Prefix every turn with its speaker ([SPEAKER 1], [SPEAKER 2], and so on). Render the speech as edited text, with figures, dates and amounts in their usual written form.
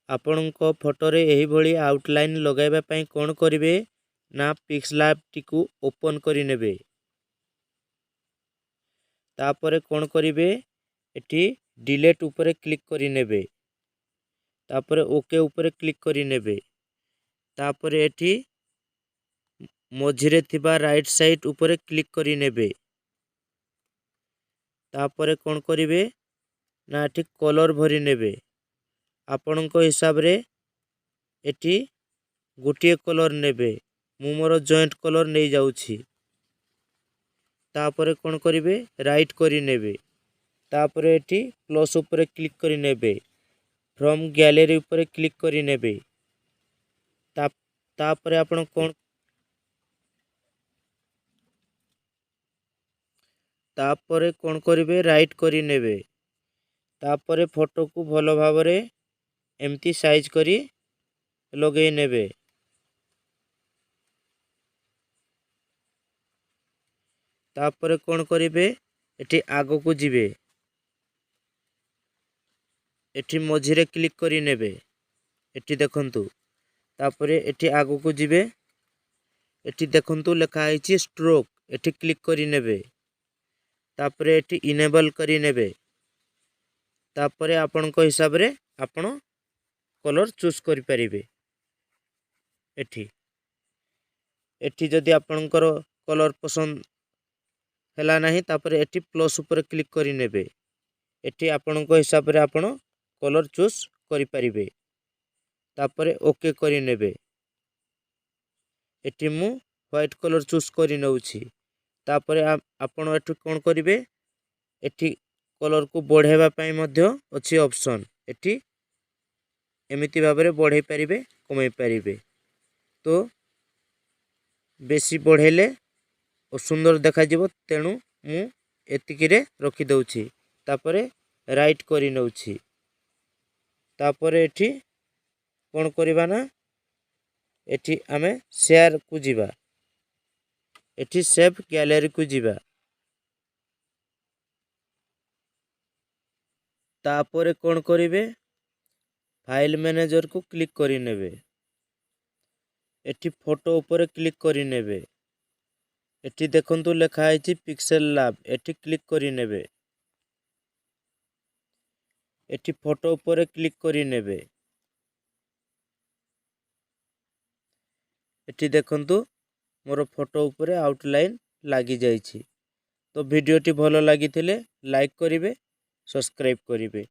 [SPEAKER 1] ଆପଣଙ୍କ ଫଟୋରେ ଏହିଭଳି ଆଉଟଲାଇନ୍ ଲଗାଇବା ପାଇଁ କ'ଣ କରିବେ ନା ପିକ୍ସଲାବଟିକୁ ଓପନ୍ କରିନେବେ। ତାପରେ କ'ଣ କରିବେ ଏଠି ଡିଲେଟ୍ ଉପରେ କ୍ଲିକ୍ କରିନେବେ। ତାପରେ ଓକେ ଉପରେ କ୍ଲିକ୍ କରିନେବେ। ତାପରେ ଏଠି ମଝିରେ ଥିବା ରାଇଟ୍ ସାଇଡ୍ ଉପରେ କ୍ଲିକ୍ କରିନେବେ। ତାପରେ କ'ଣ କରିବେ ନା ଏଠି କଲର୍ ଭରି ନେବେ। ଆପଣଙ୍କ ହିସାବରେ ଏଠି ଗୋଟିଏ କଲର୍ ନେବେ। ମୁଁ ମୋର ଜଏଣ୍ଟ କଲର୍ ନେଇ ଯାଉଛି। ତାପରେ କ'ଣ କରିବେ ରାଇଟ୍ କରିନେବେ। ତାପରେ ଏଠି ପ୍ଲସ୍ ଉପରେ କ୍ଲିକ୍ କରିନେବେ। ଫ୍ରମ୍ ଗ୍ୟାଲେରୀ ଉପରେ କ୍ଲିକ୍ କରିନେବେ। ତାପରେ ଆପଣ କ'ଣ କରିବେ ରାଇଟ୍ କରିନେବେ। ତାପରେ ଫଟୋକୁ ଭଲ ଭାବରେ ଏମିତି ସାଇଜ୍ କରି ଲଗେଇ ନେବେ। ତାପରେ କ'ଣ କରିବେ ଏଠି ଆଗକୁ ଯିବେ। ଏଠି ମଝିରେ କ୍ଲିକ୍ କରିନେବେ। ଏଠି ଦେଖନ୍ତୁ। ତାପରେ ଏଠି ଆଗକୁ ଯିବେ। ଏଠି ଦେଖନ୍ତୁ ଲେଖା ହେଇଛି ଷ୍ଟ୍ରୋକ୍। ଏଠି କ୍ଲିକ୍ କରିନେବେ। ତାପରେ ଏଠି ଇନେବଲ୍ କରିନେବେ। ତାପରେ ଆପଣଙ୍କ ହିସାବରେ ଆପଣ କଲର୍ ଚୁଜ୍ କରିପାରିବେ। ଏଠି ଯଦି ଆପଣଙ୍କର କଲର୍ ପସନ୍ଦ ହେଲା ନାହିଁ ତାପରେ ଏଠି ପ୍ଲସ୍ ଉପରେ କ୍ଲିକ୍ କରିନେବେ। ଏଠି ଆପଣଙ୍କ ହିସାବରେ ଆପଣ କଲର୍ ଚୁଜ୍ କରିପାରିବେ। ତାପରେ ଓକେ କରିନେବେ। ଏଠି ମୁଁ ହ୍ୱାଇଟ୍ କଲର୍ ଚୁଜ୍ କରି ନେଉଛି। ତାପରେ ଆପଣ ଏଠୁ କ'ଣ କରିବେ ଏଠି କଲର୍କୁ ବଢ଼ାଇବା ପାଇଁ ମଧ୍ୟ ଅଛି ଅପସନ୍। ଏଠି ଏମିତି ଭାବରେ ବଢ଼ାଇ ପାରିବେ କମାଇ ପାରିବେ। ତ ବେଶୀ ବଢ଼େଇଲେ ଅସୁନ୍ଦର ଦେଖାଯିବ। ତେଣୁ ମୁଁ ଏତିକିରେ ରଖିଦେଉଛି। ତାପରେ ରାଇଟ୍ କରି ନେଉଛି। ତାପରେ ଏଠି କ'ଣ କରିବା ନା ଏଠି ଆମେ ସେୟାରକୁ ଯିବା। ଏଠି ସେଭ୍ ଗ୍ୟାଲେରୀକୁ ଯିବା। ତାପରେ କ'ଣ କରିବେ ଫାଇଲ୍ ମ୍ୟାନେଜରକୁ କ୍ଲିକ୍ କରିନେବେ। ଏଠି ଫଟୋ ଉପରେ କ୍ଲିକ୍ କରିନେବେ। ଏଠି ଦେଖନ୍ତୁ ଲେଖା ହେଇଛି ପିକ୍ସେଲାବ। ଏଠି କ୍ଲିକ୍ କରିନେବେ। ଏଠି ଫଟୋ ଉପରେ କ୍ଲିକ୍ କରିନେବେ। ଏଠି ଦେଖନ୍ତୁ ମୋର ଫଟୋ ଉପରେ ଆଉଟଲାଇନ୍ ଲାଗିଯାଇଛି। ତ ଭିଡ଼ିଓଟି ଭଲ ଲାଗିଥିଲେ ଲାଇକ୍ କରିବେ, ସବସ୍କ୍ରାଇବ୍ କରିବେ।